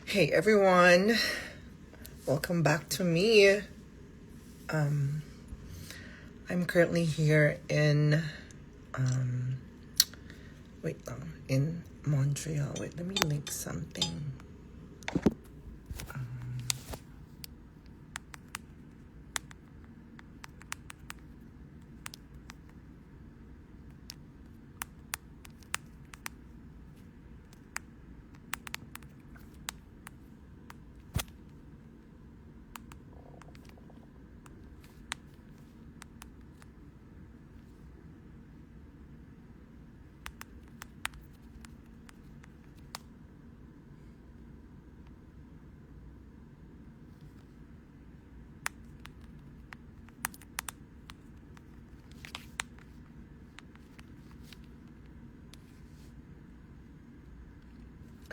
Hey everyone, welcome back to me. I'm currently here in in Montreal. Wait, let me link something.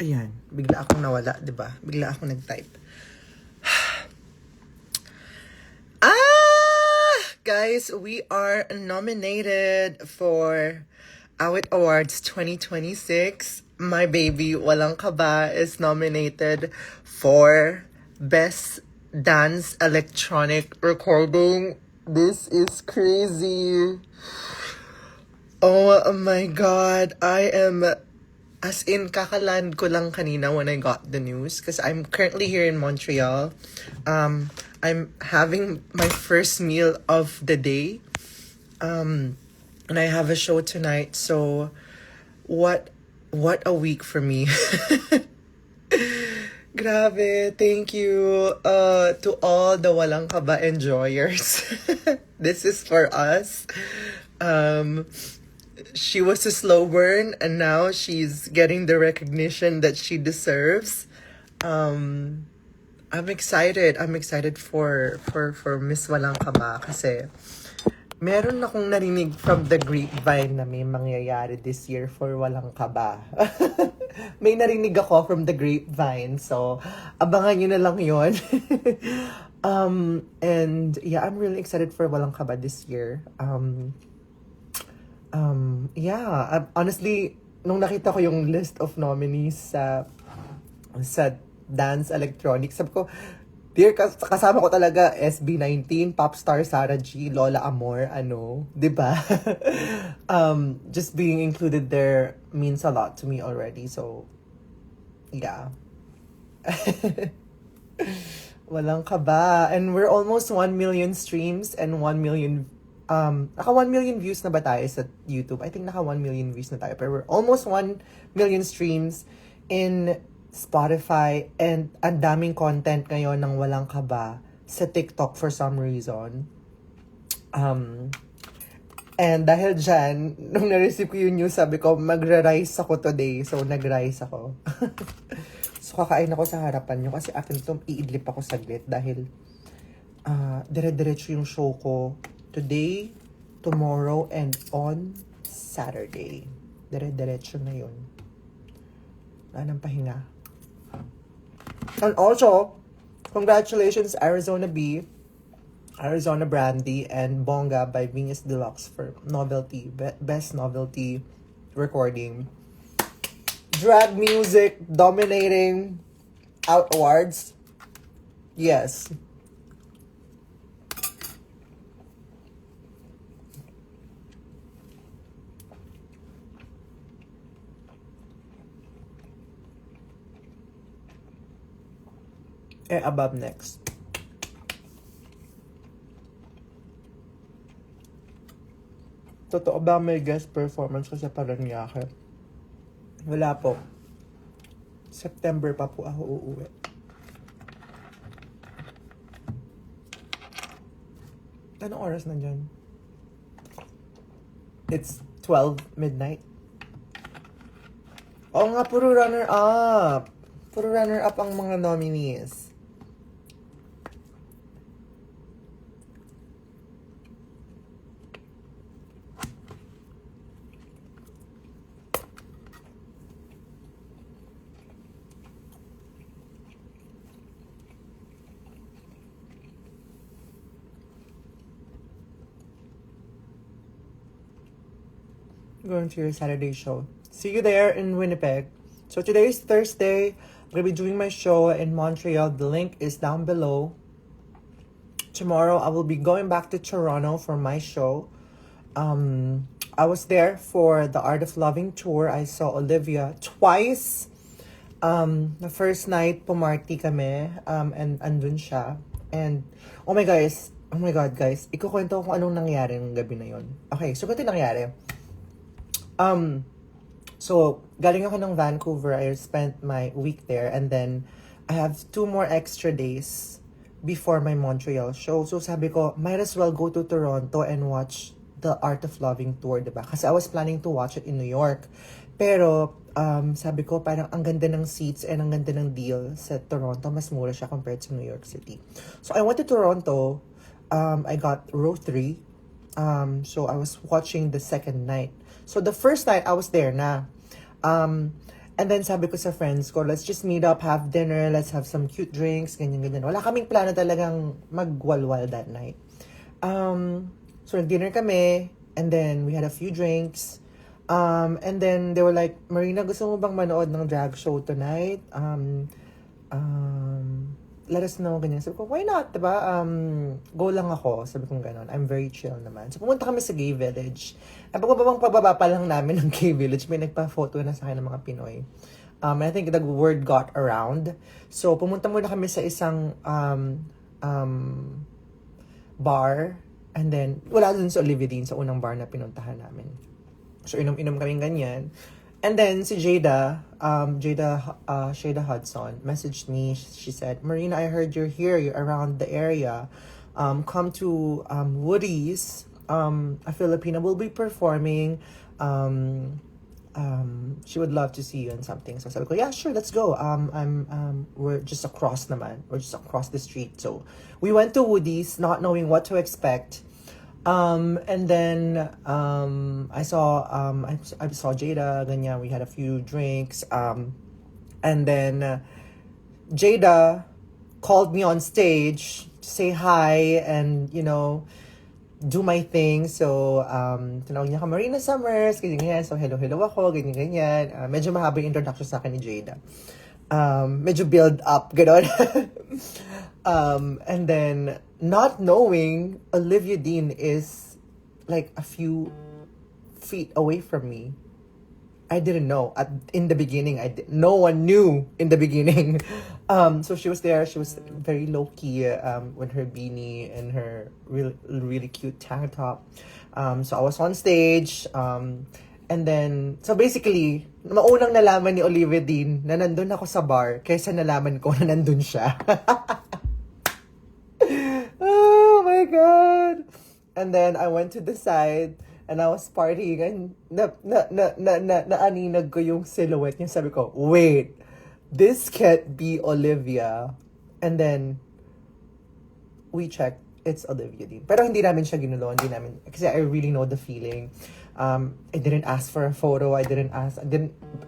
Ayan, bigla akong nawala, 'di ba? Bigla akong nag-type. Guys, we are nominated for Awit Awards 2026. My baby, Walang Kaba, is nominated for Best Dance Electronic Recording. This is crazy. Oh my God, I am... As in, kakaland ko lang kanina when I got the news because I'm currently here in Montreal. I'm having my first meal of the day. And I have a show tonight. So, what a week for me. Grabe, thank you to all the Walang Kaba enjoyers. This is for us. She was a slow burn and now she's getting the recognition that she deserves. I'm excited. I'm excited for Miss Walang Kaba kasi meron akong narinig from the grapevine na may mangyayari this year for Walang Kaba. May narinig ako from the grapevine. So, abangan nyo na lang yun. And yeah, I'm really excited for Walang Kaba this year. Honestly, nung nakita ko yung list of nominees sa dance electronics, sabi ko, dear, kasama ko talaga SB19, Popstar Sarah G, Lola Amor, 'di ba? Just being included there means a lot to me already. So, yeah. Walang Kaba. And we're almost 1 million streams and 1 million naka 1 million views na ba tayo sa YouTube? I think naka 1 million views na tayo. Pero we're almost 1 million streams in Spotify, and ang daming content ngayon ng Walang Kaba sa TikTok for some reason. And dahil dyan, nung na-receive ko yung news, sabi ko, magra-rice ako today. So, nag-rice ako. So, kakain ako sa harapan nyo kasi akin ito, iidlip ako saglit dahil dire-diretso yung show ko today, tomorrow, and on Saturday. Dire-diretso na yun. Wala nang pahinga. And also, congratulations Arizona B, Arizona Brandy, and Bonga by Venus Deluxe for novelty, best novelty recording. Drag music dominating out awards. Yes. Above next. Totoo ba may guest performance ko sa Paranaque? Wala po. September pa po ako uuwi. Anong oras na dyan? It's 12 midnight. Oo nga, puro runner-up. Puro runner-up ang mga nominees. Going to your Saturday show. See you there in Winnipeg. So today is Thursday. gonna be doing my show in Montreal. The link is down below. Tomorrow I will be going back to Toronto for my show. I was there for the Art of Loving tour. I saw Olivia twice. The first night, pumarty kami, and andun siya. And, oh my God, guys, ikukwento ko kung anong nangyari ng gabi na yon. Okay, so ganito nangyari. So, galing ako ng Vancouver. I spent my week there, and then I have 2 more extra days before my Montreal show. So, sabi ko, might as well go to Toronto and watch the Art of Loving tour, diba? Kasi I was planning to watch it in New York. Pero, sabi ko, parang ang ganda ng seats and ang ganda ng deal sa Toronto. Mas mura siya compared to New York City. So, I went to Toronto. I got row 3. So, I was watching the second night. So, the first night, I was there na. And then, sabi ko sa friends ko, let's just meet up, have dinner, let's have some cute drinks, ganyan-ganyan. Wala kaming plano talagang magwalwal that night. So, nag-dinner kami, and then we had a few drinks. And then they were like, Marina, gusto mo bang manood ng drag show tonight? Let us know, ganyan. Sabi ko, why not, diba? Go lang ako. Sabi ko gano'n. I'm very chill naman. So, pumunta kami sa Gay Village. At pababa pa lang namin ng Gay Village, may nagpa-photo na sa akin ng mga Pinoy. And I think the word got around. So, pumunta muna kami sa isang bar. And then, wala dun sa Olivia Dean, sa unang bar na pinuntahan namin. So, inom-inom kaming ganyan. And then, si Jada Hudson, messaged me. She said, Marina, I heard you're here. You're around the area. Come to Woody's. A Filipina will be performing. She would love to see you and something. So, sabi ko, yeah, sure, let's go. We're just across naman. We're just across the street. So, we went to Woody's, not knowing what to expect. And then I saw Jada, ganyan, we had a few drinks. And then Jada called me on stage to say hi and, you know, do my thing. So, tinawag niya ka Marina Summers, ganyan. So, hello ako, ganyan. Medyo mahaba yung introduction sa akin ni Jada. Medyo build up, gano'n. And then, not knowing Olivia Dean is like a few feet away from me. I didn't know in the beginning. No one knew in the beginning. So she was there. She was very low key with her beanie and her really cute tank top. So I was on stage. And then, so basically, maunang nalaman ni Olivia Dean na nandun ako sa bar kaysa nalaman ko na nandun siya. Oh my God! And then I went to the side and I was partying and naaninag ko yung silhouette niya. Sabi ko, wait, this can't be Olivia. And then we checked, it's Olivia Dean. Pero hindi namin siya ginulo, kasi I really know the feeling. I didn't ask for a photo. I didn't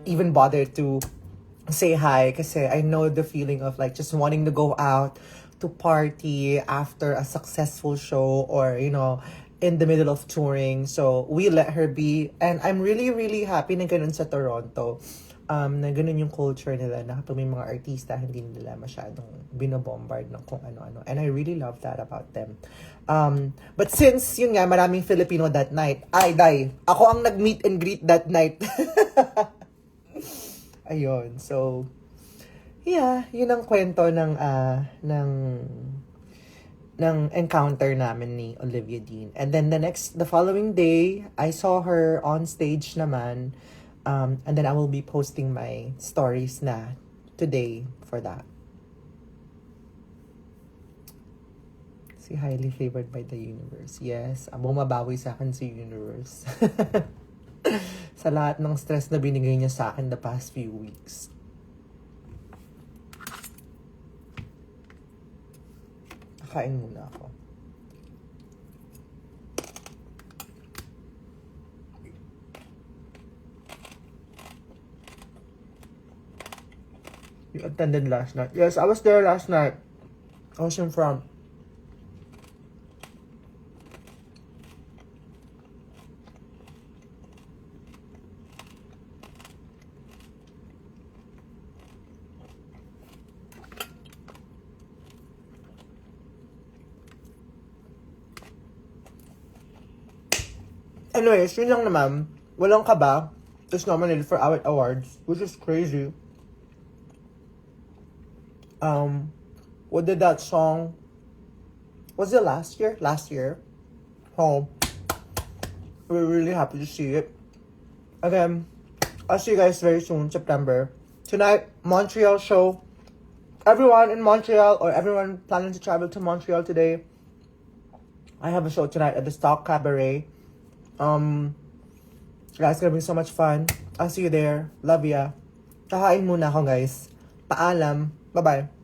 even bother to say hi kasi I know the feeling of like just wanting to go out to party after a successful show or, you know, in the middle of touring. So, we let her be. And I'm really, really happy na ganun sa Toronto. Na ganun yung culture nila na kapag may mga artista, hindi nila masyadong binobombard ng kung ano-ano. And I really love that about them. But since, yun nga, maraming Filipino that night, ako ang nag-meet and greet that night. Ayun, so, yeah, yun ang kwento ng encounter namin ni Olivia Dean. And then the following day, I saw her on stage naman. And then I will be posting my stories na today for that. Si highly favored by the universe. Yes, bumabawi sa akin si universe. Sa lahat ng stress na binigay niya sa akin the past few weeks. Kain muna ako. You attended last night. Yes, I was there last night. I was in front. Anyways, yun lang naman. Walang Kaba is nominated for Awit Awards, which is crazy. What did that song? Was it last year? Last year. Oh, we're really happy to see it. Again, I'll see you guys very soon, September. Tonight, Montreal show. Everyone in Montreal or everyone planning to travel to Montreal today, I have a show tonight at the Stock Cabaret. Guys, it's gonna be so much fun. I'll see you there. Love ya. Kahain muna ako, guys. Paalam. Bye-bye.